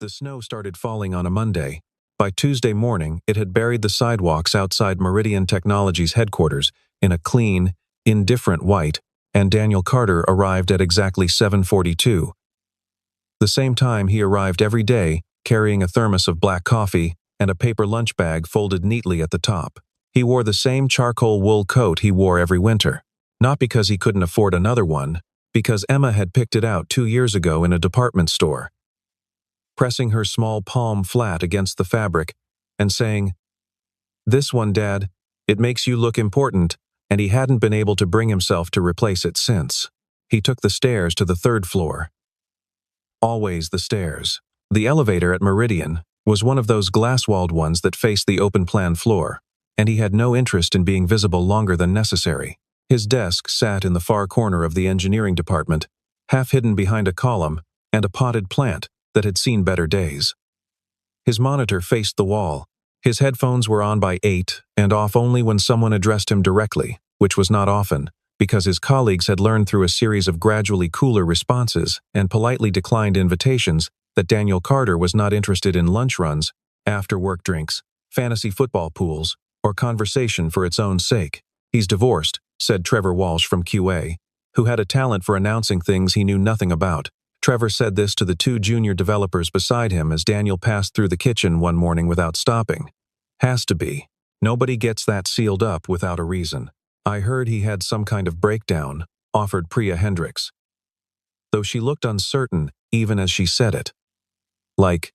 The snow started falling on a Monday. By Tuesday morning, it had buried the sidewalks outside Meridian Technologies headquarters in a clean, indifferent white, and Daniel Carter arrived at exactly 7:42. The same time he arrived every day, carrying a thermos of black coffee and a paper lunch bag folded neatly at the top. He wore the same charcoal wool coat he wore every winter. Not because he couldn't afford another one, because Emma had picked it out 2 years ago in a department store. Pressing her small palm flat against the fabric and saying, "This one, Dad, it makes you look important," and he hadn't been able to bring himself to replace it since. He took the stairs to the third floor. Always the stairs. The elevator at Meridian was one of those glass-walled ones that faced the open-plan floor, and he had no interest in being visible longer than necessary. His desk sat in the far corner of the engineering department, half hidden behind a column and a potted plant that had seen better days. His monitor faced the wall. His headphones were on by 8 and off only when someone addressed him directly, which was not often, because his colleagues had learned through a series of gradually cooler responses and politely declined invitations that Daniel Carter was not interested in lunch runs, after-work drinks, fantasy football pools, or conversation for its own sake. "He's divorced," said Trevor Walsh from QA, who had a talent for announcing things he knew nothing about. Trevor said this to the 2 junior developers beside him as Daniel passed through the kitchen one morning without stopping. "Has to be. Nobody gets that sealed up without a reason." "I heard he had some kind of breakdown," offered Priya Hendricks, though she looked uncertain even as she said it. "Like,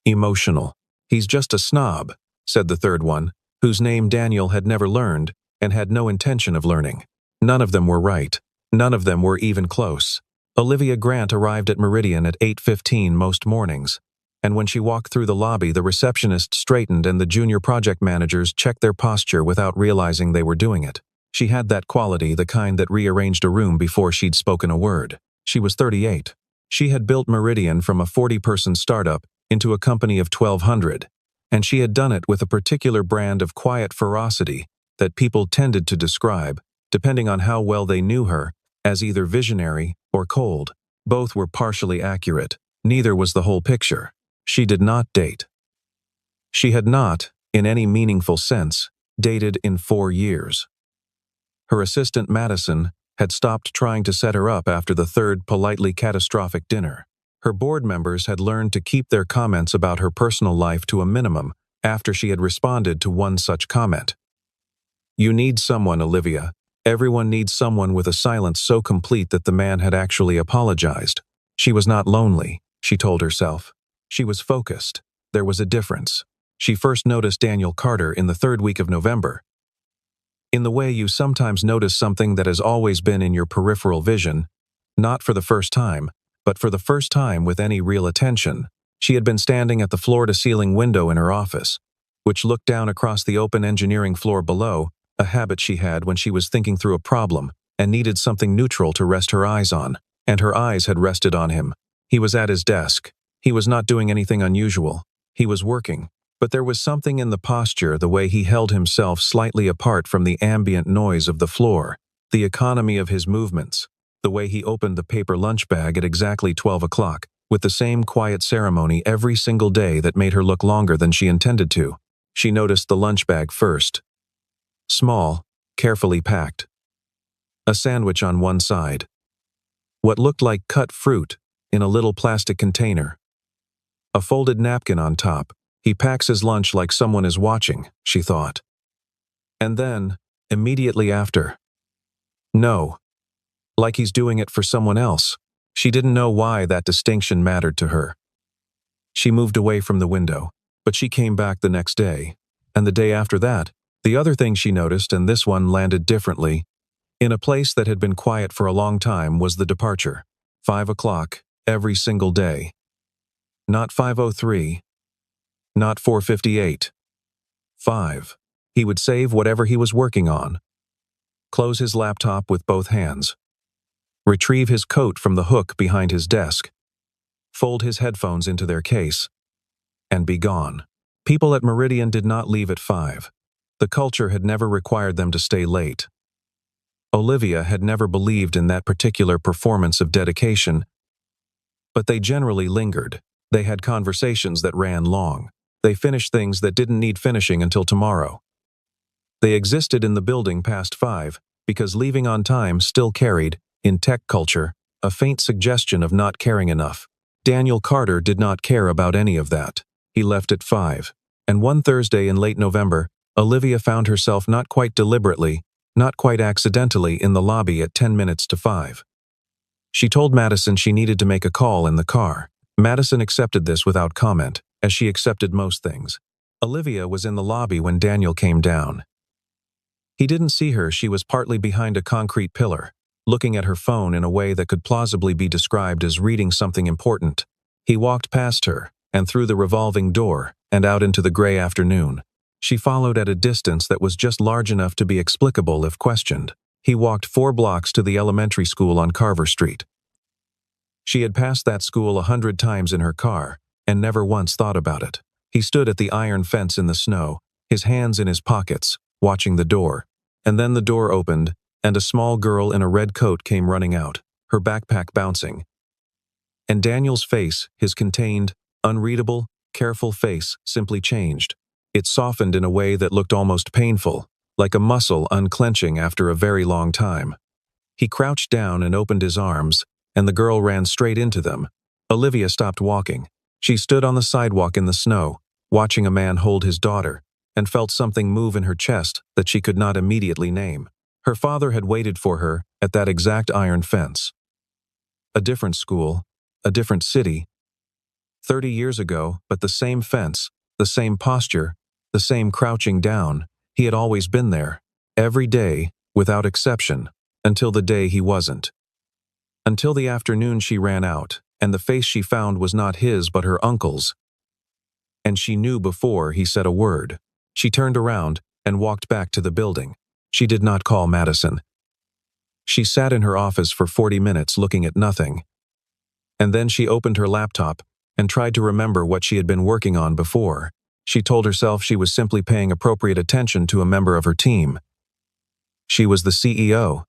emotional." "He's just a snob," said the third one, whose name Daniel had never learned and had no intention of learning. None of them were right. None of them were even close. Olivia Grant arrived at Meridian at 8:15 most mornings, and when she walked through the lobby, the receptionist straightened and the junior project managers checked their posture without realizing they were doing it. She had that quality, the kind that rearranged a room before she'd spoken a word. She was 38. She had built Meridian from a 40-person startup into a company of 1,200, and she had done it with a particular brand of quiet ferocity that people tended to describe, depending on how well they knew her, as either visionary or cold. Both were partially accurate. Neither was the whole picture. She did not date. She had not, in any meaningful sense, dated in 4 years. Her assistant Madison had stopped trying to set her up after the third politely catastrophic dinner. Her board members had learned to keep their comments about her personal life to a minimum after she had responded to one such comment. "You need someone, Olivia. Everyone needs someone," with a silence so complete that the man had actually apologized. She was not lonely, she told herself. She was focused. There was a difference. She first noticed Daniel Carter in the 3rd week of November. In the way you sometimes notice something that has always been in your peripheral vision, not for the first time, but for the first time with any real attention. She had been standing at the floor-to-ceiling window in her office, which looked down across the open engineering floor below, a habit she had when she was thinking through a problem and needed something neutral to rest her eyes on, and her eyes had rested on him. He was at his desk. He was not doing anything unusual. He was working. But there was something in the posture, the way he held himself slightly apart from the ambient noise of the floor, the economy of his movements, the way he opened the paper lunch bag at exactly 12 o'clock, with the same quiet ceremony every single day that made her look longer than she intended to. She noticed the lunch bag first. Small, carefully packed. A sandwich on one side. What looked like cut fruit in a little plastic container. A folded napkin on top. He packs his lunch like someone is watching, she thought. And then, immediately after. No. Like he's doing it for someone else. She didn't know why that distinction mattered to her. She moved away from the window, but she came back the next day, and the day after that. The other thing she noticed, and this one landed differently, in a place that had been quiet for a long time, was the departure. 5 o'clock, every single day. Not 5:03. Not 4:58. 5. He would save whatever he was working on. Close his laptop with both hands. Retrieve his coat from the hook behind his desk. Fold his headphones into their case. And be gone. People at Meridian did not leave at 5. The culture had never required them to stay late. Olivia had never believed in that particular performance of dedication, but they generally lingered. They had conversations that ran long. They finished things that didn't need finishing until tomorrow. They existed in the building past 5, because leaving on time still carried, in tech culture, a faint suggestion of not caring enough. Daniel Carter did not care about any of that. He left at 5. And one Thursday in late November, Olivia found herself not quite deliberately, not quite accidentally in the lobby at 10 minutes to 5. She told Madison she needed to make a call in the car. Madison accepted this without comment, as she accepted most things. Olivia was in the lobby when Daniel came down. He didn't see her. She was partly behind a concrete pillar, looking at her phone in a way that could plausibly be described as reading something important. He walked past her, and through the revolving door, and out into the gray afternoon. She followed at a distance that was just large enough to be explicable if questioned. He walked 4 blocks to the elementary school on Carver Street. She had passed that school 100 times in her car, and never once thought about it. He stood at the iron fence in the snow, his hands in his pockets, watching the door. And then the door opened, and a small girl in a red coat came running out, her backpack bouncing. And Daniel's face, his contained, unreadable, careful face, simply changed. It softened in a way that looked almost painful, like a muscle unclenching after a very long time. He crouched down and opened his arms, and the girl ran straight into them. Olivia stopped walking. She stood on the sidewalk in the snow, watching a man hold his daughter, and felt something move in her chest that she could not immediately name. Her father had waited for her at that exact iron fence. A different school, a different city. 30 years ago, but the same fence, the same posture, the same crouching down. He had always been there, every day, without exception, until the day he wasn't. Until the afternoon she ran out, and the face she found was not his but her uncle's. And she knew before he said a word. She turned around and walked back to the building. She did not call Madison. She sat in her office for 40 minutes looking at nothing. And then she opened her laptop and tried to remember what she had been working on before. She told herself she was simply paying appropriate attention to a member of her team. She was the CEO.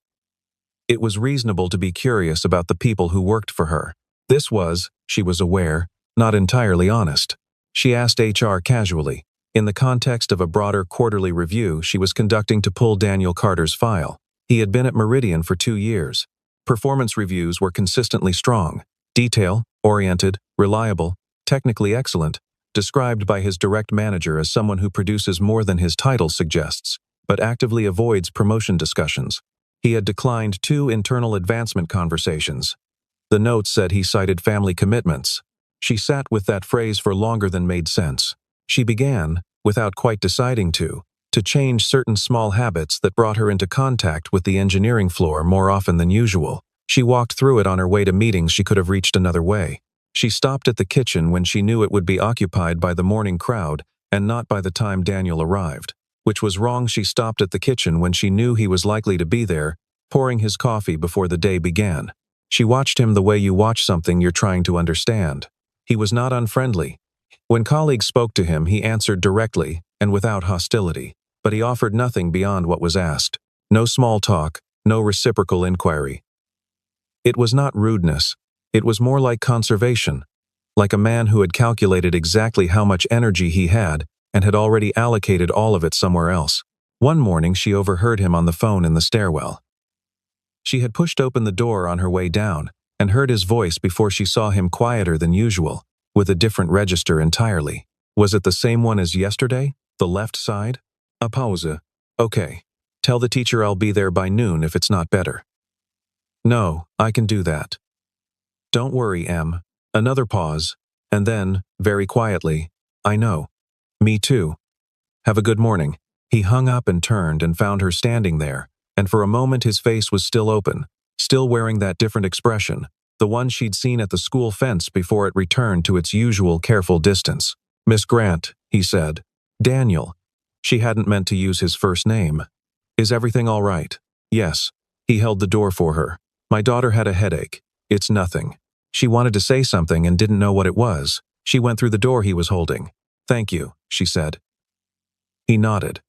It was reasonable to be curious about the people who worked for her. This was, she was aware, not entirely honest. She asked HR casually, in the context of a broader quarterly review she was conducting to pull Daniel Carter's file. He had been at Meridian for 2 years. Performance reviews were consistently strong, detail-oriented, reliable, technically excellent, described by his direct manager as someone who produces more than his title suggests, but actively avoids promotion discussions. He had declined 2 internal advancement conversations. The notes said he cited family commitments. She sat with that phrase for longer than made sense. She began, without quite deciding to change certain small habits that brought her into contact with the engineering floor more often than usual. She walked through it on her way to meetings she could have reached another way. She stopped at the kitchen when she knew it would be occupied by the morning crowd and not by the time Daniel arrived. Which was wrong. She stopped at the kitchen when she knew he was likely to be there, pouring his coffee before the day began. She watched him the way you watch something you're trying to understand. He was not unfriendly. When colleagues spoke to him, he answered directly and without hostility, but he offered nothing beyond what was asked. No small talk, no reciprocal inquiry. It was not rudeness. It was more like conservation, like a man who had calculated exactly how much energy he had and had already allocated all of it somewhere else. One morning she overheard him on the phone in the stairwell. She had pushed open the door on her way down and heard his voice before she saw him, quieter than usual, with a different register entirely. Was it the same one as yesterday? The left side? A pause. Okay. Tell the teacher I'll be there by noon if it's not better. No, I can do that. Don't worry, Em. Another pause, and then, very quietly, I know. Me too. Have a good morning. He hung up and turned and found her standing there, and for a moment his face was still open, still wearing that different expression, the one she'd seen at the school fence before it returned to its usual careful distance. Miss Grant, he said. Daniel. She hadn't meant to use his first name. Is everything all right? Yes. He held the door for her. My daughter had a headache. It's nothing. She wanted to say something and didn't know what it was. She went through the door he was holding. Thank you, she said. He nodded.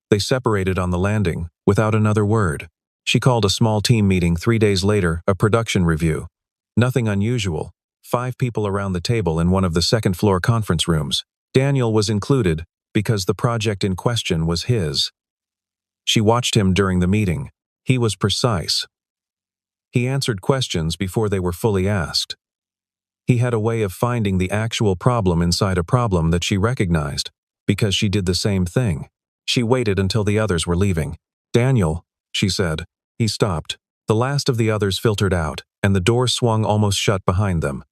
They separated on the landing, without another word. She called a small team meeting 3 days later, a production review. Nothing unusual. 5 people around the table in one of the second-floor conference rooms. Daniel was included because the project in question was his. She watched him during the meeting. He was precise. He answered questions before they were fully asked. He had a way of finding the actual problem inside a problem that she recognized, because she did the same thing. She waited until the others were leaving. "Daniel," she said. He stopped. The last of the others filtered out, and the door swung almost shut behind them.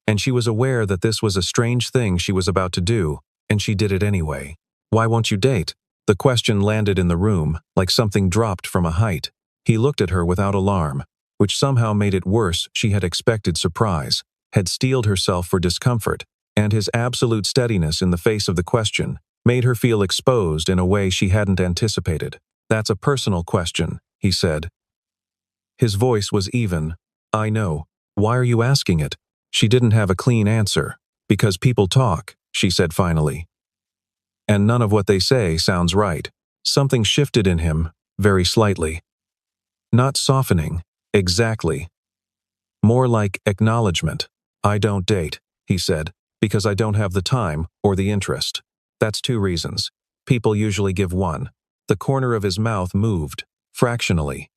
And she was aware that this was a strange thing she was about to do, and she did it anyway. "Why won't you date?" The question landed in the room, like something dropped from a height. He looked at her without alarm, which somehow made it worse. She had expected surprise, had steeled herself for discomfort, and his absolute steadiness in the face of the question made her feel exposed in a way she hadn't anticipated. "That's a personal question," he said. His voice was even. "I know. Why are you asking it?" She didn't have a clean answer. "Because people talk," she said finally. "And none of what they say sounds right." Something shifted in him, very slightly. Not softening, exactly. More like acknowledgement. "I don't date," he said, "because I don't have the time or the interest. That's 2 reasons. People usually give 1. The corner of his mouth moved, fractionally.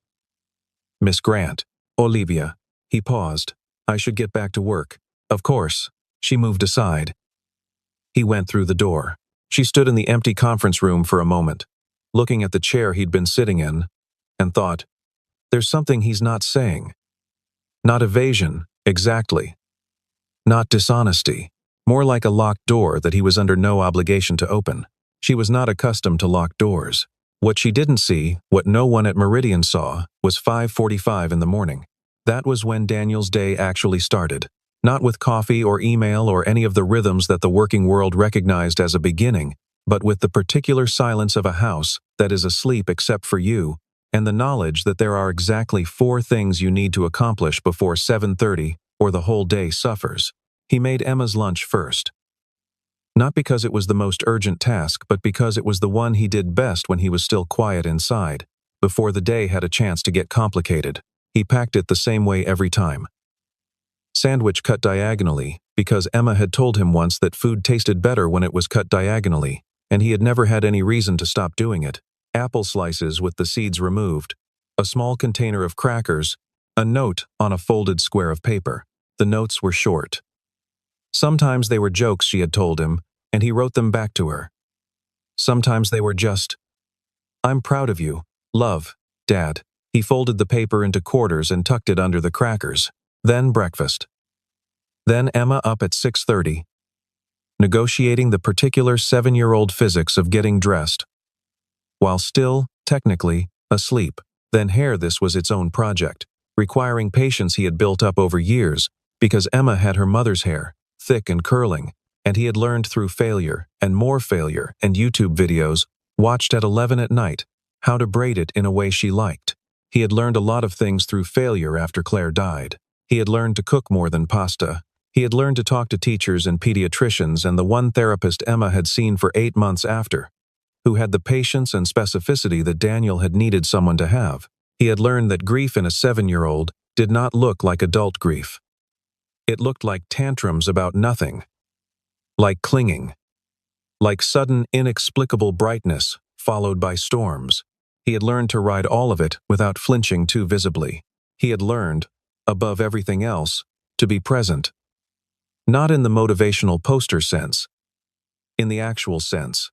"Miss Grant." "Olivia." He paused. "I should get back to work." "Of course." She moved aside. He went through the door. She stood in the empty conference room for a moment, looking at the chair he'd been sitting in, and thought, there's something he's not saying. Not evasion, exactly. Not dishonesty. More like a locked door that he was under no obligation to open. She was not accustomed to locked doors. What she didn't see, what no one at Meridian saw, was 5:45 in the morning. That was when Daniel's day actually started. Not with coffee or email or any of the rhythms that the working world recognized as a beginning, but with the particular silence of a house that is asleep except for you, and the knowledge that there are exactly 4 things you need to accomplish before 7:30 or the whole day suffers. He made Emma's lunch first. Not because it was the most urgent task, but because it was the one he did best when he was still quiet inside, before the day had a chance to get complicated. He packed it the same way every time. Sandwich cut diagonally, because Emma had told him once that food tasted better when it was cut diagonally, and he had never had any reason to stop doing it. Apple slices with the seeds removed, a small container of crackers, a note on a folded square of paper. The notes were short. Sometimes they were jokes she had told him, and he wrote them back to her. Sometimes they were just, "I'm proud of you. Love, Dad." He folded the paper into quarters and tucked it under the crackers. Then breakfast. Then Emma up at 6:30, negotiating the particular 7-year-old physics of getting dressed, while still, technically, asleep. Then hair. This was its own project, requiring patience he had built up over years, because Emma had her mother's hair, thick and curling, and he had learned through failure, and more failure, and YouTube videos, watched at 11 at night, how to braid it in a way she liked. He had learned a lot of things through failure after Claire died. He had learned to cook more than pasta. He had learned to talk to teachers and pediatricians and the one therapist Emma had seen for 8 months after, who had the patience and specificity that Daniel had needed someone to have. He had learned that grief in a 7-year-old did not look like adult grief. It looked like tantrums about nothing, like clinging, like sudden inexplicable brightness followed by storms. He had learned to ride all of it without flinching too visibly. He had learned, above everything else, to be present. Not in the motivational poster sense, in the actual sense.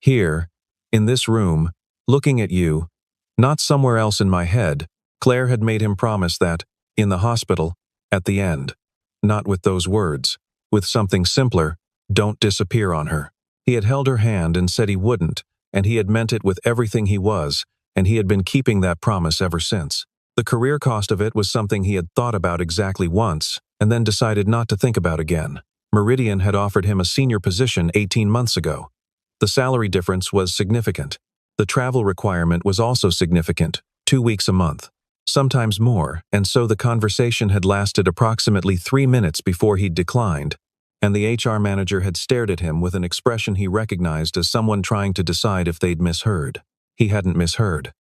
Here, in this room, looking at you, not somewhere else in my head. Claire had made him promise that, in the hospital, at the end. Not with those words, with something simpler, don't disappear on her. He had held her hand and said he wouldn't, and he had meant it with everything he was, and he had been keeping that promise ever since. The career cost of it was something he had thought about exactly once, and then decided not to think about again. Meridian had offered him a senior position 18 months ago. The salary difference was significant. The travel requirement was also significant, 2 weeks a month, sometimes more, and so the conversation had lasted approximately 3 minutes before he'd declined, and the HR manager had stared at him with an expression he recognized as someone trying to decide if they'd misheard. He hadn't misheard.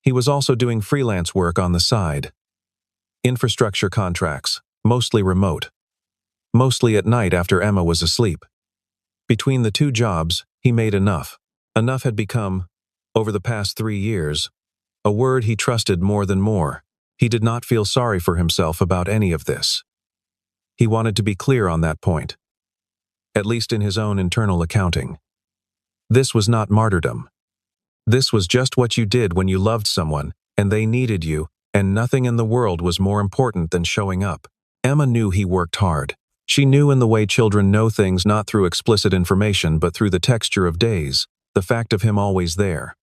He was also doing freelance work on the side. Infrastructure contracts, mostly remote. Mostly at night after Emma was asleep. Between the two jobs, he made enough. Enough had become, over the past 3 years, a word he trusted more than more. He did not feel sorry for himself about any of this. He wanted to be clear on that point, at least in his own internal accounting. This was not martyrdom. This was just what you did when you loved someone, and they needed you, and nothing in the world was more important than showing up. Emma knew he worked hard. She knew in the way children know things not through explicit information but through the texture of days, the fact of him always there.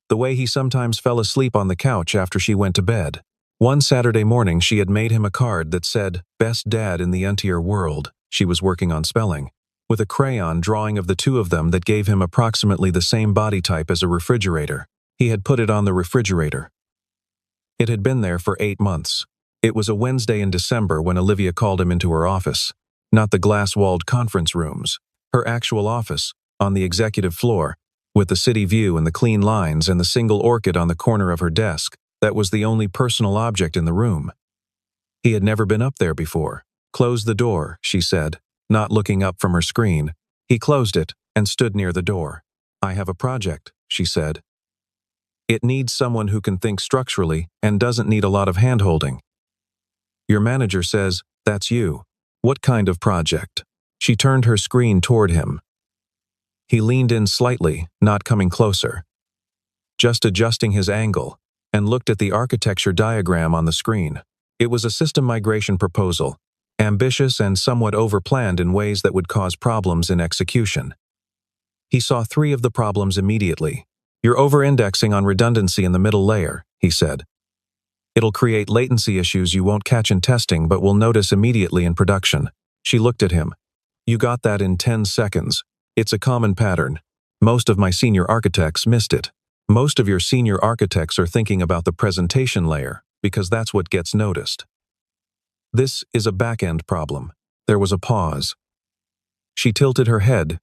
The way he sometimes fell asleep on the couch after she went to bed. One Saturday morning she had made him a card that said, "Best dad in the entire world." She was working on spelling, with a crayon drawing of the two of them that gave him approximately the same body type as a refrigerator. He had put it on the refrigerator. It had been there for 8 months. It was a Wednesday in December when Olivia called him into her office. Not the glass-walled conference rooms. Her actual office, on the executive floor, with the city view and the clean lines and the single orchid on the corner of her desk. That was the only personal object in the room. He had never been up there before. "Close the door," she said, not looking up from her screen. He closed it and stood near the door. "I have a project," she said. "It needs someone who can think structurally and doesn't need a lot of hand-holding. Your manager says, that's you. What kind of project?" She turned her screen toward him. He leaned in slightly, not coming closer, just adjusting his angle, and looked at the architecture diagram on the screen. It was a system migration proposal, ambitious and somewhat overplanned in ways that would cause problems in execution. He saw 3 of the problems immediately. "You're over-indexing on redundancy in the middle layer," he said. "It'll create latency issues you won't catch in testing but will notice immediately in production." She looked at him. "You got that in 10 seconds. It's a common pattern. Most of my senior architects missed it. Most of your senior architects are thinking about the presentation layer, because that's what gets noticed. This is a back-end problem." There was a pause. She tilted her head,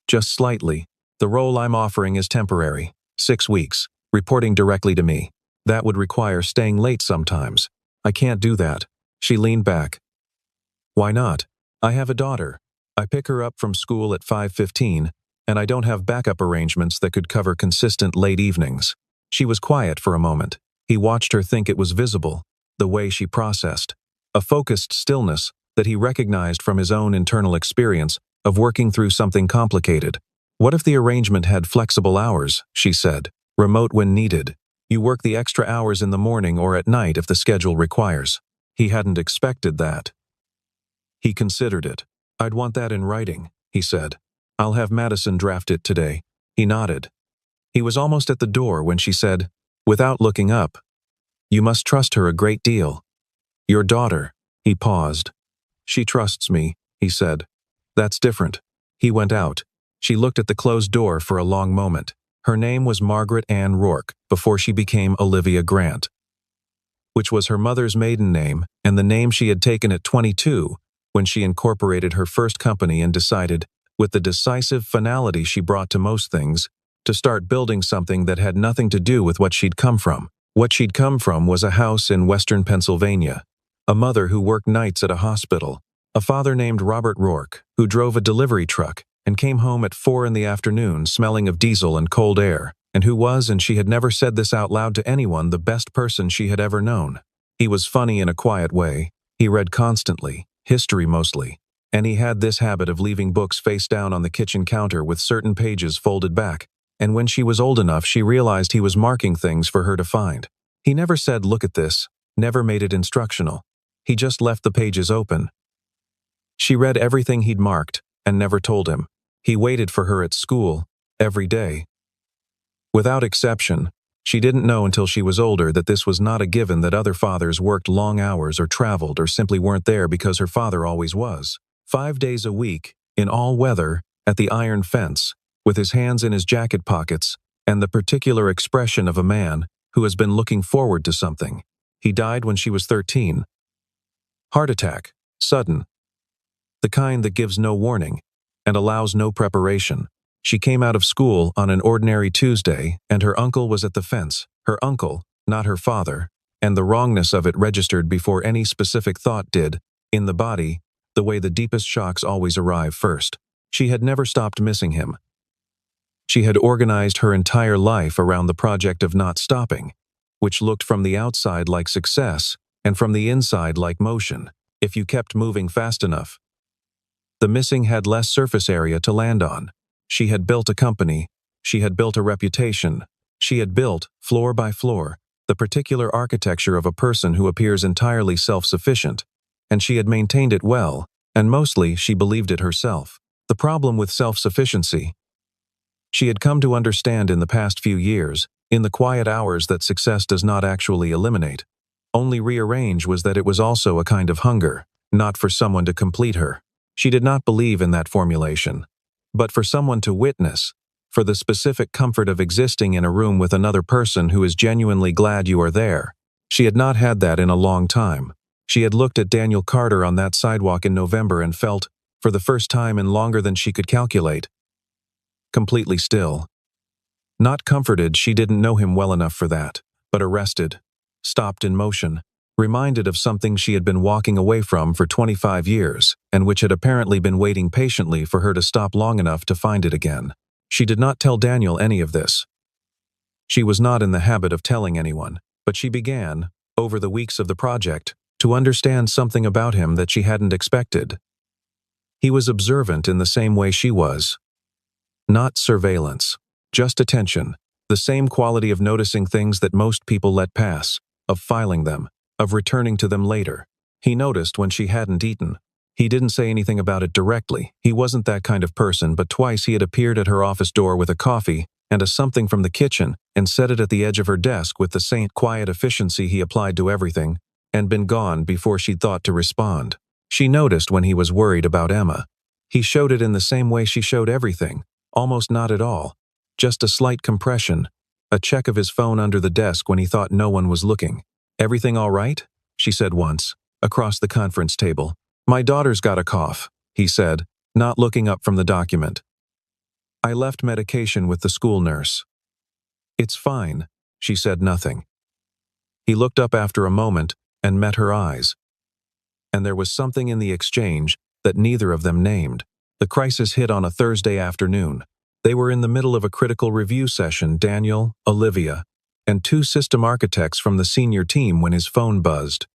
just slightly. "The role I'm offering is temporary. 6 weeks, reporting directly to me. That would require staying late sometimes. I can't do that." She leaned back. "Why not? I have a daughter. I pick her up from school at 5:15, and I don't have backup arrangements that could cover consistent late evenings." She was quiet for a moment. He watched her think it was visible, the way she processed. A focused stillness that he recognized from his own internal experience of working through something complicated. "What if the arrangement had flexible hours?" she said. "Remote when needed. You work the extra hours in the morning or at night if the schedule requires." He hadn't expected that. He considered it. "I'd want that in writing," he said. "I'll have Madison draft it today." He nodded. He was almost at the door when she said, without looking up, "You must trust her a great deal." "Your daughter." He paused. "She trusts me," he said. "That's different." He went out. She looked at the closed door for a long moment. Her name was Margaret Ann Rourke before she became Olivia Grant, which was her mother's maiden name and the name she had taken at 22 when she incorporated her first company and decided, with the decisive finality she brought to most things, to start building something that had nothing to do with what she'd come from. What she'd come from was a house in western Pennsylvania, a mother who worked nights at a hospital, a father named Robert Rourke, who drove a delivery truck and came home at 4 in the afternoon smelling of diesel and cold air, and who was, and she had never said this out loud to anyone, the best person she had ever known. He was funny in a quiet way. He read constantly, history mostly, and he had this habit of leaving books face down on the kitchen counter with certain pages folded back, and when she was old enough she realized he was marking things for her to find. He never said, "Look at this," never made it instructional. He just left the pages open. She read everything he'd marked and never told him. He waited for her at school, every day. Without exception, she didn't know until she was older that this was not a given, that other fathers worked long hours or traveled or simply weren't there because her father always was. 5 days a week, in all weather, at the iron fence, with his hands in his jacket pockets, and the particular expression of a man who has been looking forward to something. He died when she was 13. Heart attack, sudden. The kind that gives no warning and allows no preparation. She came out of school on an ordinary Tuesday, and her uncle was at the fence. Her uncle, not her father, and the wrongness of it registered before any specific thought did, in the body, the way the deepest shocks always arrive first. She had never stopped missing him. She had organized her entire life around the project of not stopping, which looked from the outside like success, and from the inside like motion, if you kept moving fast enough. The missing had less surface area to land on. She had built a company. She had built a reputation. She had built, floor by floor, the particular architecture of a person who appears entirely self-sufficient, and she had maintained it well, and mostly she believed it herself. The problem with self-sufficiency, she had come to understand in the past few years, in the quiet hours that success does not actually eliminate, only rearrange, was that it was also a kind of hunger, not for someone to complete her. She did not believe in that formulation, but for someone to witness, for the specific comfort of existing in a room with another person who is genuinely glad you are there. She had not had that in a long time. She had looked at Daniel Carter on that sidewalk in November and felt, for the first time in longer than she could calculate, completely still. Not comforted, she didn't know him well enough for that, but arrested, stopped in motion, reminded of something she had been walking away from for 25 years, and which had apparently been waiting patiently for her to stop long enough to find it again. She did not tell Daniel any of this. She was not in the habit of telling anyone, but she began, over the weeks of the project, to understand something about him that she hadn't expected. He was observant in the same way she was. Not surveillance, just attention, the same quality of noticing things that most people let pass, of filing them, of returning to them later. He noticed when she hadn't eaten. He didn't say anything about it directly. He wasn't that kind of person, but twice he had appeared at her office door with a coffee and a something from the kitchen and set it at the edge of her desk with the same quiet efficiency he applied to everything, and been gone before she'd thought to respond. She noticed when he was worried about Emma. He showed it in the same way she showed everything, almost not at all, just a slight compression, a check of his phone under the desk when he thought no one was looking. "Everything all right?" she said once, across the conference table. "My daughter's got a cough," he said, not looking up from the document. "I left medication with the school nurse." "It's fine," she said nothing. He looked up after a moment and met her eyes. And there was something in the exchange that neither of them named. The crisis hit on a Thursday afternoon. They were in the middle of a critical review session, Daniel, Olivia, and two system architects from the senior team, when his phone buzzed.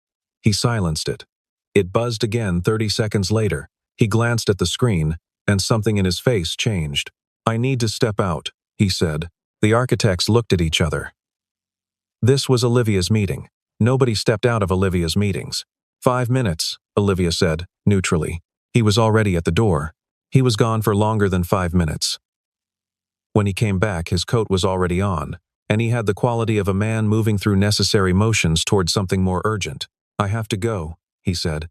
He silenced it. It buzzed again 30 seconds later. He glanced at the screen, and something in his face changed. "I need to step out," he said. The architects looked at each other. This was Olivia's meeting. Nobody stepped out of Olivia's meetings. 5 minutes, Olivia said, neutrally. He was already at the door. He was gone for longer than 5 minutes. When he came back, his coat was already on, and he had the quality of a man moving through necessary motions toward something more urgent. "I have to go," he said.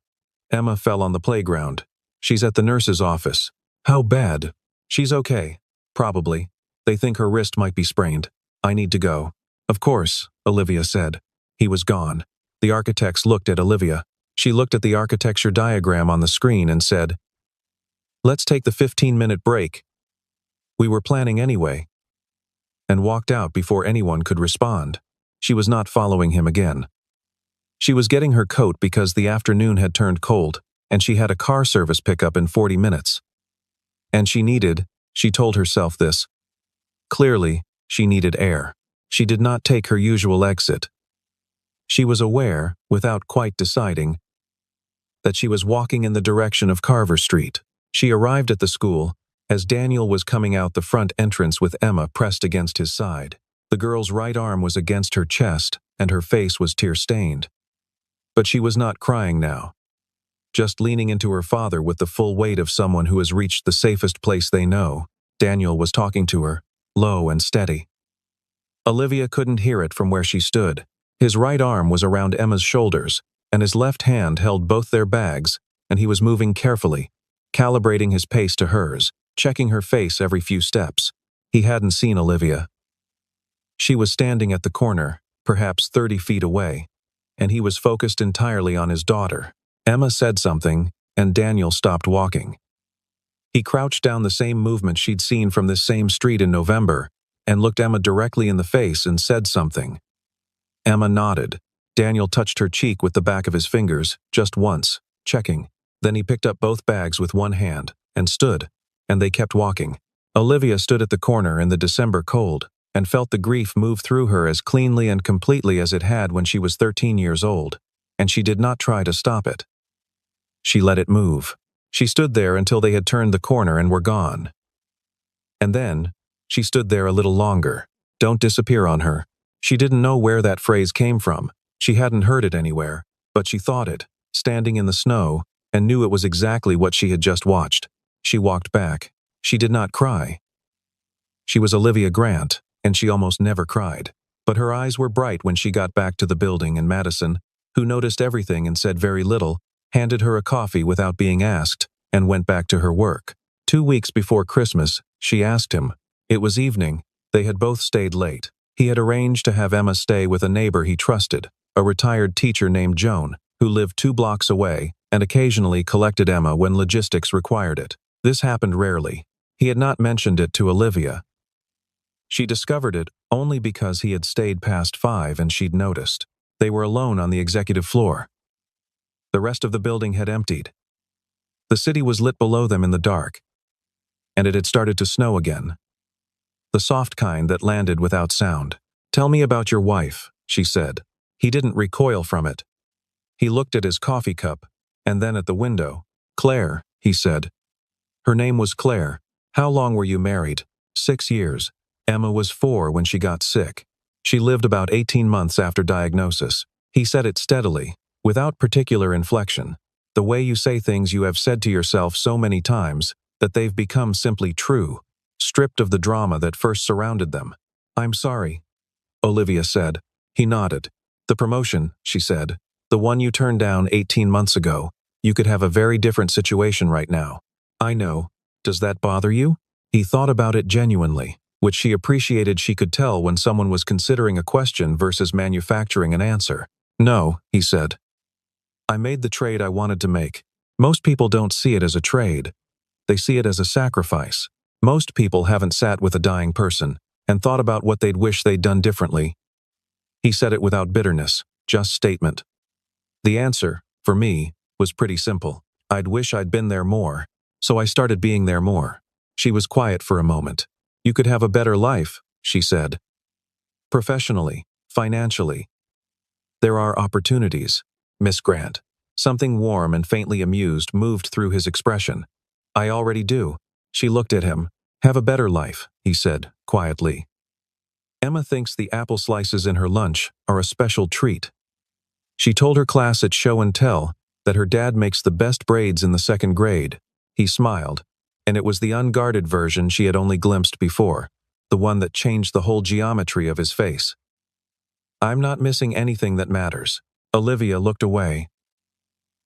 "Emma fell on the playground. She's at the nurse's office." "How bad?" "She's okay. Probably. They think her wrist might be sprained. I need to go." "Of course," Olivia said. He was gone. The architects looked at Olivia. She looked at the architecture diagram on the screen and said, "Let's take the 15-minute break. We were planning anyway," and walked out before anyone could respond. She was not following him again. She was getting her coat because the afternoon had turned cold, and she had a car service pickup in 40 minutes. And she told herself this. Clearly, she needed air. She did not take her usual exit. She was aware, without quite deciding, that she was walking in the direction of Carver Street. She arrived at the school as Daniel was coming out the front entrance with Emma pressed against his side. The girl's right arm was against her chest, and her face was tear-stained. But she was not crying now, just leaning into her father with the full weight of someone who has reached the safest place they know. Daniel was talking to her, low and steady. Olivia couldn't hear it from where she stood. His right arm was around Emma's shoulders, and his left hand held both their bags, and he was moving carefully, calibrating his pace to hers, checking her face every few steps. He hadn't seen Olivia. She was standing at the corner, perhaps 30 feet away, and he was focused entirely on his daughter. Emma said something, and Daniel stopped walking. He crouched down, the same movement she'd seen from this same street in November, and looked Emma directly in the face and said something. Emma nodded. Daniel touched her cheek with the back of his fingers, just once, checking. Then he picked up both bags with one hand, and stood, and they kept walking. Olivia stood at the corner in the December cold, and felt the grief move through her as cleanly and completely as it had when she was 13 years old, and she did not try to stop it. She let it move. She stood there until they had turned the corner and were gone. And then, she stood there a little longer. Don't disappear on her. She didn't know where that phrase came from. She hadn't heard it anywhere, but she thought it, standing in the snow, and knew it was exactly what she had just watched. She walked back. She did not cry. She was Olivia Grant, and she almost never cried. But her eyes were bright when she got back to the building, and Madison, who noticed everything and said very little, handed her a coffee without being asked, and went back to her work. 2 weeks before Christmas, she asked him. It was evening. They had both stayed late. He had arranged to have Emma stay with a neighbor he trusted, a retired teacher named Joan, who lived 2 blocks away and occasionally collected Emma when logistics required it. This happened rarely. He had not mentioned it to Olivia. She discovered it only because he had stayed past 5 and she'd noticed. They were alone on the executive floor. The rest of the building had emptied. The city was lit below them in the dark, and it had started to snow again. The soft kind that landed without sound. "Tell me about your wife," she said. He didn't recoil from it. He looked at his coffee cup, and then at the window. "Claire," he said. "Her name was Claire. How long were you married?" 6 years. Emma was 4 when she got sick. She lived about 18 months after diagnosis. He said it steadily, without particular inflection. The way you say things you have said to yourself so many times that they've become simply true, stripped of the drama that first surrounded them. "I'm sorry," Olivia said. He nodded. "The promotion," she said, "the one you turned down 18 months ago. You could have a very different situation right now." "I know. Does that bother you?" He thought about it genuinely, which she appreciated. She could tell when someone was considering a question versus manufacturing an answer. "No," he said. "I made the trade I wanted to make. Most people don't see it as a trade. They see it as a sacrifice. Most people haven't sat with a dying person and thought about what they'd wish they'd done differently." He said it without bitterness, just statement. "The answer, for me, was pretty simple. I'd wish I'd been there more, so I started being there more." She was quiet for a moment. "You could have a better life," she said. "Professionally, financially. There are opportunities, Miss Grant." Something warm and faintly amused moved through his expression. "I already do." She looked at him. "Have a better life," he said, quietly. "Emma thinks the apple slices in her lunch are a special treat. She told her class at Show and Tell that her dad makes the best braids in the 2nd grade. He smiled, and it was the unguarded version she had only glimpsed before, the one that changed the whole geometry of his face. "I'm not missing anything that matters." Olivia looked away.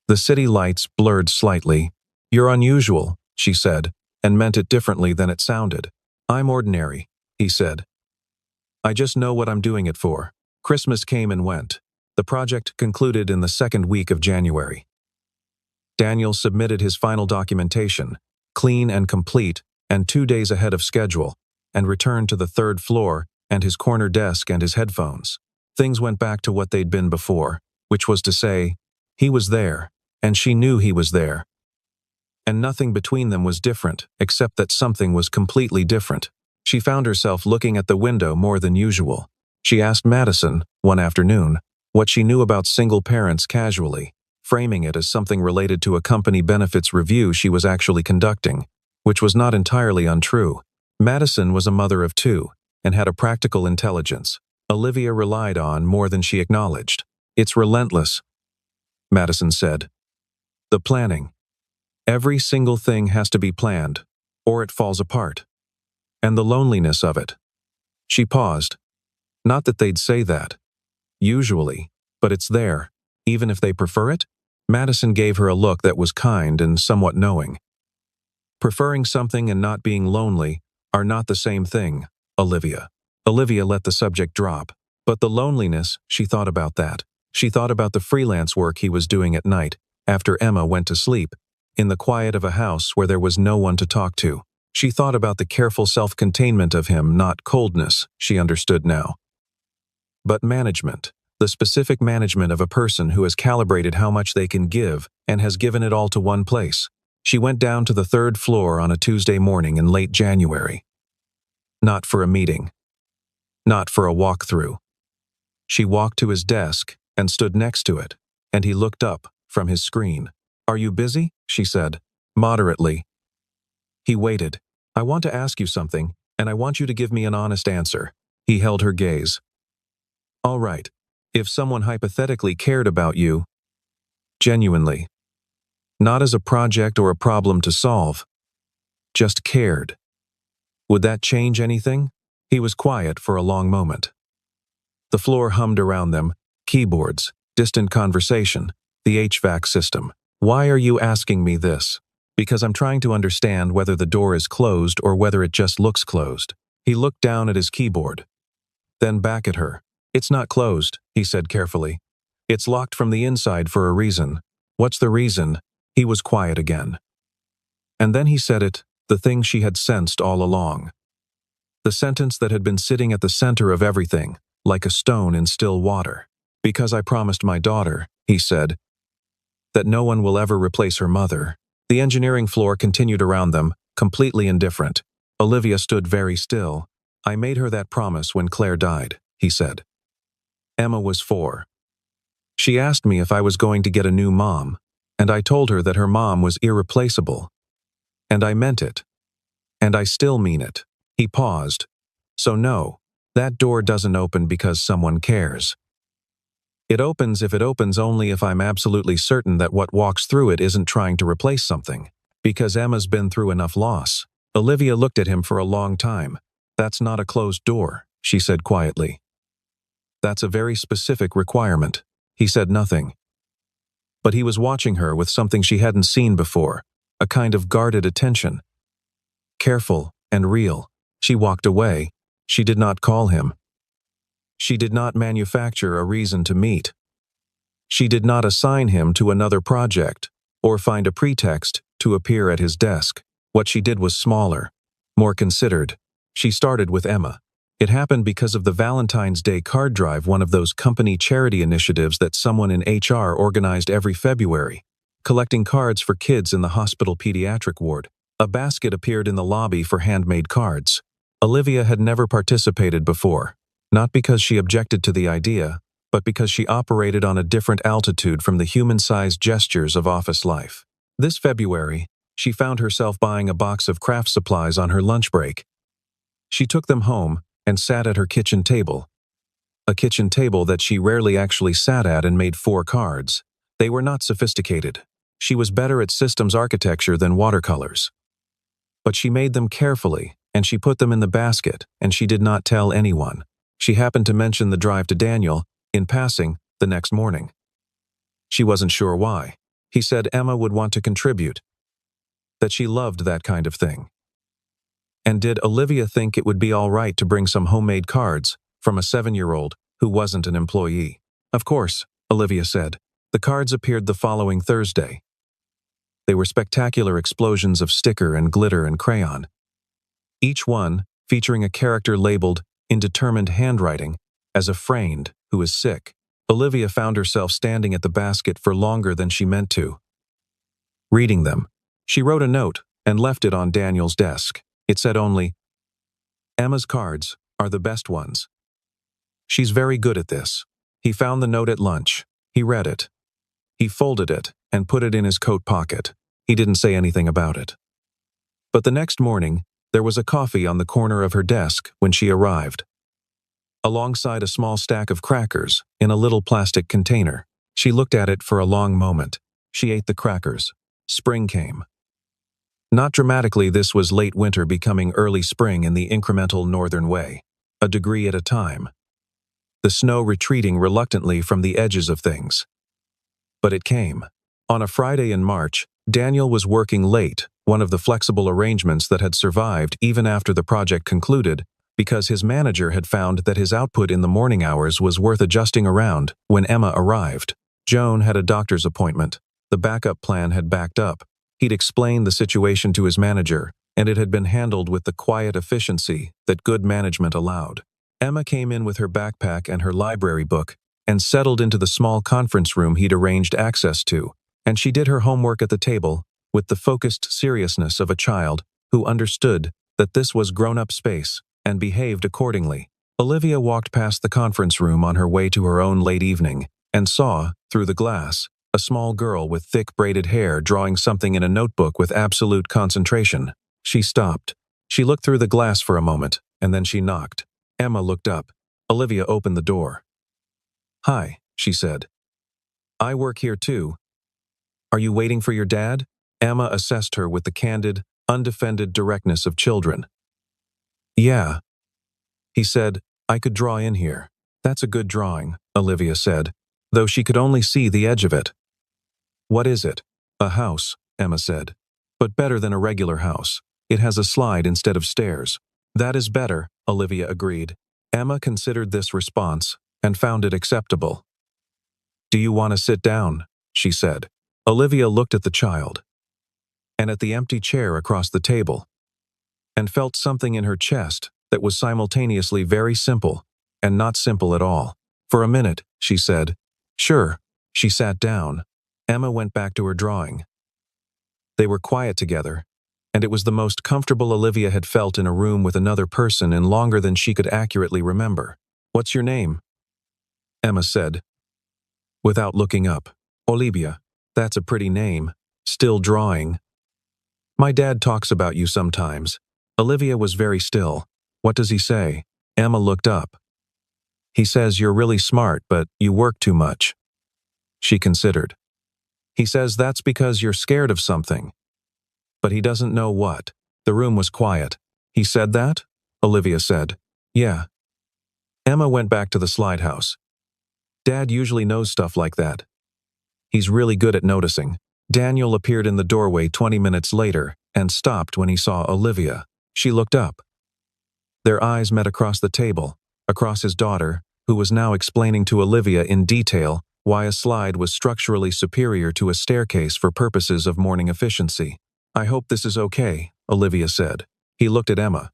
The city lights blurred slightly. "You're unusual," she said, and meant it differently than it sounded. "I'm ordinary," he said. "I just know what I'm doing it for." Christmas came and went. The project concluded in the 2nd week of January. Daniel submitted his final documentation, clean and complete, and 2 days ahead of schedule, and returned to the 3rd floor and his corner desk and his headphones. Things went back to what they'd been before, which was to say, he was there, and she knew he was there. And nothing between them was different, except that something was completely different. She found herself looking at the window more than usual. She asked Madison, one afternoon, what she knew about single parents casually, framing it as something related to a company benefits review she was actually conducting, which was not entirely untrue. Madison was a mother of 2, and had a practical intelligence Olivia relied on more than she acknowledged. "It's relentless," Madison said. "The planning. Every single thing has to be planned, or it falls apart. And the loneliness of it." She paused. "Not that they'd say that. Usually, but it's there, even if they prefer it?" Madison gave her a look that was kind and somewhat knowing. "Preferring something and not being lonely are not the same thing, Olivia." Olivia let the subject drop. But the loneliness, she thought about that. She thought about the freelance work he was doing at night, after Emma went to sleep, in the quiet of a house where there was no one to talk to. She thought about the careful self-containment of him, not coldness, she understood now, but management. the specific management of a person who has calibrated how much they can give and has given it all to one place. She went down to the third floor on a Tuesday morning in late January. Not for a meeting. Not for a walkthrough. She walked to his desk and stood next to it, and he looked up from his screen. "Are you busy?" she said, moderately. He waited. "I want to ask you something, and I want you to give me an honest answer." He held her gaze. "All right. If someone hypothetically cared about you, genuinely, not as a project or a problem to solve, just cared, would that change anything?" He was quiet for a long moment. The floor hummed around them, keyboards, distant conversation, the HVAC system. "Why are you asking me this?" "Because I'm trying to understand whether the door is closed or whether it just looks closed." He looked down at his keyboard, then back at her. "It's not closed," he said carefully. "It's locked from the inside for a reason." "What's the reason?" He was quiet again. And then he said it, the thing she had sensed all along. The sentence that had been sitting at the center of everything, like a stone in still water. "Because I promised my daughter," he said, "that no one will ever replace her mother." The engineering floor continued around them, completely indifferent. Olivia stood very still. "I made her that promise when Claire died," he said. Emma was 4. She asked me if I was going to get a new mom, and I told her that her mom was irreplaceable. And I meant it. And I still mean it. He paused. "So no, that door doesn't open because someone cares. It opens if it opens only if I'm absolutely certain that what walks through it isn't trying to replace something. Because Emma's been through enough loss." Olivia looked at him for a long time. "That's not a closed door," she said quietly. "That's a very specific requirement." He said nothing. But he was watching her with something she hadn't seen before, a kind of guarded attention. Careful and real. She walked away. She did not call him. She did not manufacture a reason to meet. She did not assign him to another project, or find a pretext to appear at his desk. What she did was smaller, more considered. She started with Emma. It happened because of the Valentine's Day card drive, one of those company charity initiatives that someone in HR organized every February, collecting cards for kids in the hospital pediatric ward. A basket appeared in the lobby for handmade cards. Olivia had never participated before, not because she objected to the idea, but because she operated on a different altitude from the human-sized gestures of office life. This February, she found herself buying a box of craft supplies on her lunch break. She took them home and sat at her kitchen table. A kitchen table that she rarely actually sat at, and made 4 cards. They were not sophisticated. She was better at systems architecture than watercolors. But she made them carefully, and she put them in the basket, and she did not tell anyone. She happened to mention the drive to Daniel, in passing, the next morning. She wasn't sure why. He said Emma would want to contribute. That she loved that kind of thing. And did Olivia think it would be all right to bring some homemade cards from a 7-year-old who wasn't an employee? Of course, Olivia said. The cards appeared the following Thursday. They were spectacular explosions of sticker and glitter and crayon. Each one featuring a character labeled, in determined handwriting, as a friend who is sick. Olivia found herself standing at the basket for longer than she meant to. Reading them, she wrote a note and left it on Daniel's desk. It said only, "Emma's cards are the best ones. She's very good at this." He found the note at lunch. He read it. He folded it and put it in his coat pocket. He didn't say anything about it. But the next morning, there was a coffee on the corner of her desk when she arrived, alongside a small stack of crackers in a little plastic container. She looked at it for a long moment. She ate the crackers. Spring came. Not dramatically, this was late winter becoming early spring in the incremental northern way, a degree at a time. The snow retreating reluctantly from the edges of things. But it came. On a Friday in March, Daniel was working late, one of the flexible arrangements that had survived even after the project concluded, because his manager had found that his output in the morning hours was worth adjusting around when Emma arrived. Joan had a doctor's appointment. The backup plan had backed up. He'd explained the situation to his manager, and it had been handled with the quiet efficiency that good management allowed. Emma came in with her backpack and her library book, and settled into the small conference room he'd arranged access to, and she did her homework at the table with the focused seriousness of a child who understood that this was grown-up space and behaved accordingly. Olivia walked past the conference room on her way to her own late evening and saw, through the glass, a small girl with thick braided hair drawing something in a notebook with absolute concentration. She stopped. She looked through the glass for a moment, and then she knocked. Emma looked up. Olivia opened the door. "Hi," she said. "I work here too. Are you waiting for your dad?" Emma assessed her with the candid, undefended directness of children. "Yeah." He said, "I could draw in here." "That's a good drawing," Olivia said, though she could only see the edge of it. "What is it?" "A house," Emma said. "But better than a regular house. It has a slide instead of stairs." "That is better," Olivia agreed. Emma considered this response and found it acceptable. "Do you want to sit down?" she said. Olivia looked at the child and at the empty chair across the table and felt something in her chest that was simultaneously very simple and not simple at all. "For a minute," she said. "Sure." She sat down. Emma went back to her drawing. They were quiet together, and it was the most comfortable Olivia had felt in a room with another person in longer than she could accurately remember. "What's your name?" Emma said, without looking up. "Olivia. That's a pretty name. Still drawing." "My dad talks about you sometimes." Olivia was very still. "What does he say?" Emma looked up. "He says you're really smart, but you work too much." She considered. "He says that's because you're scared of something. But he doesn't know what." The room was quiet. "He said that?" Olivia said. "Yeah." Emma went back to the slide house. "Dad usually knows stuff like that. He's really good at noticing." Daniel appeared in the doorway 20 minutes later and stopped when he saw Olivia. She looked up. Their eyes met across the table, across his daughter, who was now explaining to Olivia in detail why a slide was structurally superior to a staircase for purposes of morning efficiency. "I hope this is okay," Olivia said. He looked at Emma.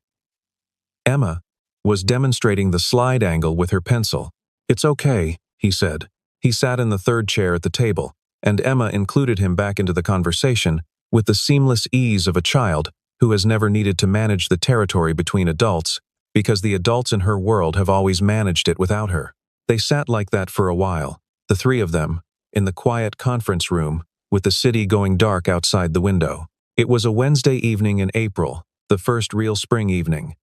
Emma was demonstrating the slide angle with her pencil. "It's okay," he said. He sat in the third chair at the table, and Emma included him back into the conversation with the seamless ease of a child who has never needed to manage the territory between adults because the adults in her world have always managed it without her. They sat like that for a while, the three of them, in the quiet conference room with the city going dark outside the window. It was a Wednesday evening in April, the first real spring evening.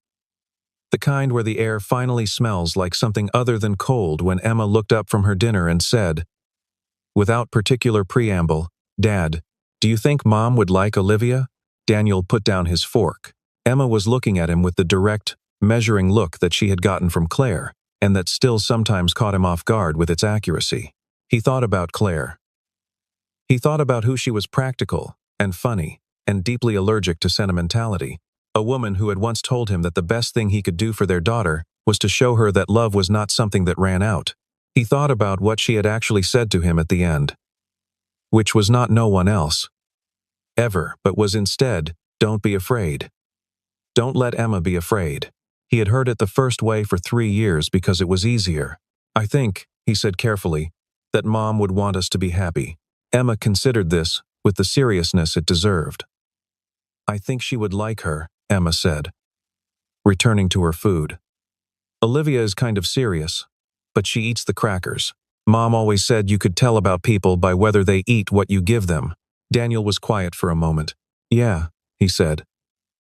The kind where the air finally smells like something other than cold when Emma looked up from her dinner and said, without particular preamble, "Dad, do you think Mom would like Olivia?" Daniel put down his fork. Emma was looking at him with the direct, measuring look that she had gotten from Claire, and that still sometimes caught him off guard with its accuracy. He thought about Claire. He thought about who she was: practical and funny and deeply allergic to sentimentality. A woman who had once told him that the best thing he could do for their daughter was to show her that love was not something that ran out. He thought about what she had actually said to him at the end, which was not "no one else ever," but was instead, "Don't be afraid. Don't let Emma be afraid." He had heard it the first way for 3 years because it was easier. "I think," he said carefully, "that Mom would want us to be happy." Emma considered this with the seriousness it deserved. "I think she would like her," Emma said, returning to her food. "Olivia is kind of serious, but she eats the crackers. Mom always said you could tell about people by whether they eat what you give them." Daniel was quiet for a moment. "Yeah," he said.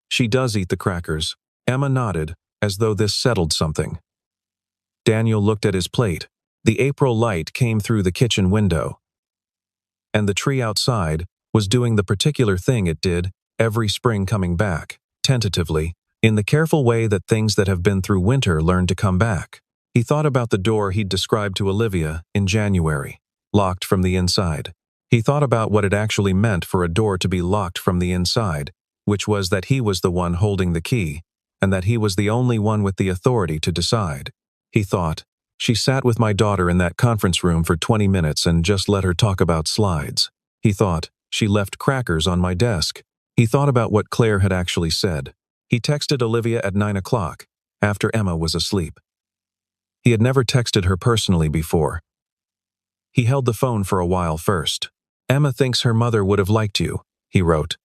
"She does eat the crackers." Emma nodded, as though this settled something. Daniel looked at his plate. The April light came through the kitchen window, and the tree outside was doing the particular thing it did every spring, coming back, tentatively, in the careful way that things that have been through winter learn to come back. He thought about the door he'd described to Olivia in January, locked from the inside. He thought about what it actually meant for a door to be locked from the inside, which was that he was the one holding the key, and that he was the only one with the authority to decide. He thought, she sat with my daughter in that conference room for 20 minutes and just let her talk about slides. He thought, she left crackers on my desk. He thought about what Claire had actually said. He texted Olivia at 9 o'clock, after Emma was asleep. He had never texted her personally before, He held the phone for a while first. "Emma thinks her mother would have liked you," he wrote.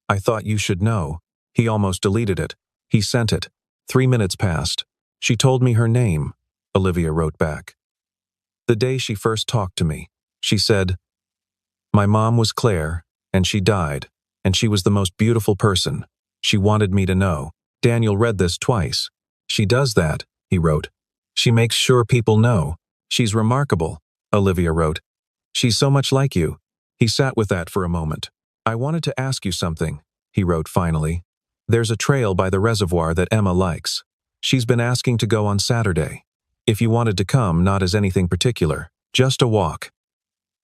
"I thought you should know." He almost deleted it. He sent it. 3 minutes passed. "She told me her name," Olivia wrote back. "The day she first talked to me. She said, 'My mom was Claire, and she died, and she was the most beautiful person. She wanted me to know.'" Daniel read this twice. "She does that," he wrote. "She makes sure people know. She's remarkable," Olivia wrote. "She's so much like you." He sat with that for a moment. "I wanted to ask you something," he wrote finally. "There's a trail by the reservoir that Emma likes. She's been asking to go on Saturday. If you wanted to come, not as anything particular, just a walk.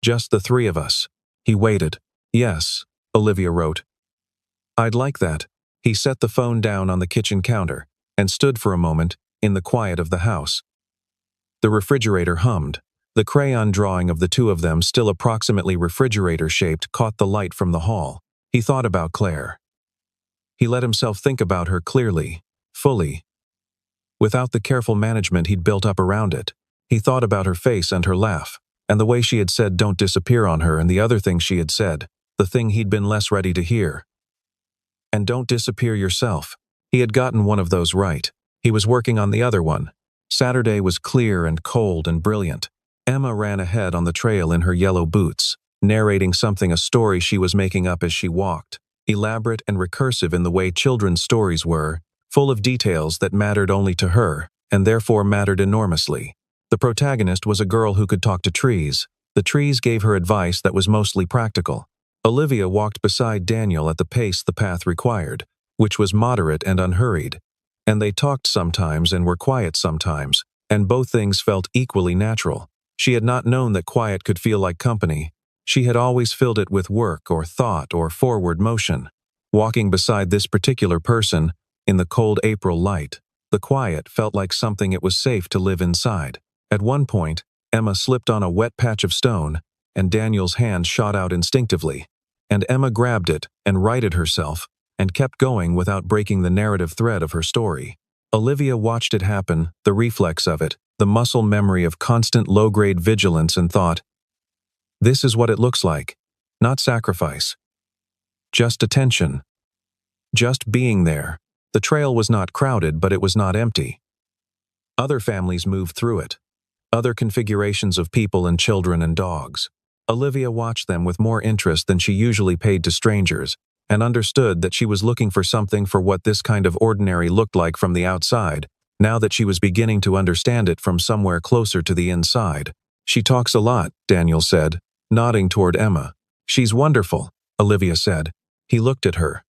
Just the three of us." He waited. "Yes," Olivia wrote. "I'd like that." He set the phone down on the kitchen counter and stood for a moment in the quiet of the house. The refrigerator hummed. The crayon drawing of the two of them, still approximately refrigerator-shaped, caught the light from the hall. He thought about Claire. He let himself think about her clearly, fully, without the careful management he'd built up around it. He thought about her face and her laugh, and the way she had said "don't disappear" on her, and the other thing she had said, the thing he'd been less ready to hear. And "don't disappear yourself." He had gotten one of those right. He was working on the other one. Saturday was clear and cold and brilliant. Emma ran ahead on the trail in her yellow boots, narrating a story she was making up as she walked, elaborate and recursive in the way children's stories were, full of details that mattered only to her, and therefore mattered enormously. The protagonist was a girl who could talk to trees. The trees gave her advice that was mostly practical. Olivia walked beside Daniel at the pace the path required, which was moderate and unhurried. And they talked sometimes and were quiet sometimes, and both things felt equally natural. She had not known that quiet could feel like company. She had always filled it with work or thought or forward motion. Walking beside this particular person, in the cold April light, the quiet felt like something it was safe to live inside. At one point, Emma slipped on a wet patch of stone, and Daniel's hand shot out instinctively, and Emma grabbed it and righted herself, and kept going without breaking the narrative thread of her story. Olivia watched it happen, the reflex of it, the muscle memory of constant low-grade vigilance, and thought, "This is what it looks like. Not sacrifice. Just attention. Just being there." The trail was not crowded, but it was not empty. Other families moved through it. Other configurations of people and children and dogs. Olivia watched them with more interest than she usually paid to strangers, and understood that she was looking for something for what this kind of ordinary looked like from the outside, now that she was beginning to understand it from somewhere closer to the inside. "She talks a lot," Daniel said, nodding toward Emma. "She's wonderful," Olivia said. He looked at her.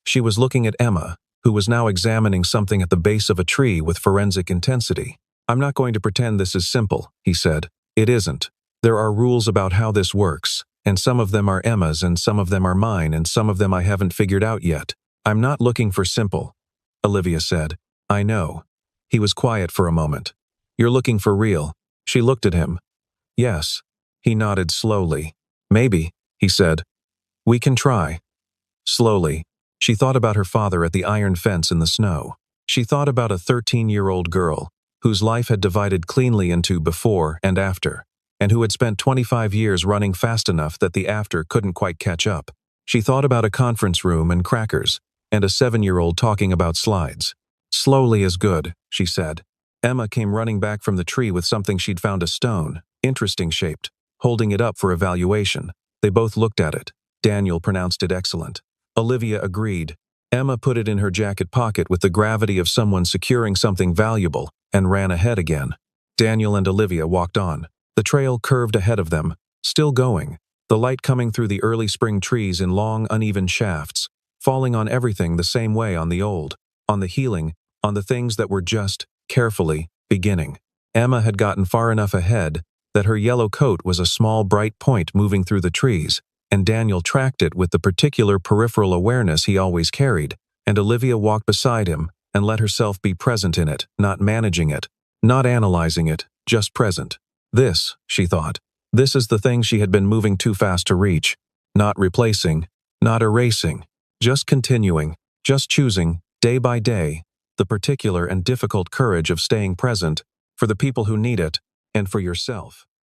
She was looking at Emma, who was now examining something at the base of a tree with forensic intensity. "I'm not going to pretend this is simple," he said. "It isn't. There are rules about how this works, and some of them are Emma's and some of them are mine and some of them I haven't figured out yet. I'm not looking for simple," Olivia said. "I know." He was quiet for a moment. "You're looking for real." She looked at him. "Yes." He nodded slowly. "Maybe," he said. "We can try." Slowly, she thought about her father at the iron fence in the snow. She thought about a 13-year-old girl, whose life had divided cleanly into before and after, and who had spent 25 years running fast enough that the after couldn't quite catch up. She thought about a conference room and crackers, and a 7-year-old talking about slides. "Slowly is good," she said. Emma came running back from the tree with something she'd found, a stone, interesting shaped, holding it up for evaluation. They both looked at it. Daniel pronounced it excellent. Olivia agreed. Emma put it in her jacket pocket with the gravity of someone securing something valuable, and ran ahead again. Daniel and Olivia walked on. The trail curved ahead of them, still going, the light coming through the early spring trees in long, uneven shafts, falling on everything the same way, on the old, on the healing, on the things that were just, carefully, beginning. Emma had gotten far enough ahead that her yellow coat was a small bright point moving through the trees, and Daniel tracked it with the particular peripheral awareness he always carried, and Olivia walked beside him and let herself be present in it, not managing it, not analyzing it, just present. This, she thought, this is the thing she had been moving too fast to reach, not replacing, not erasing, just continuing, just choosing, day by day, the particular and difficult courage of staying present, for the people who need it, and for yourself.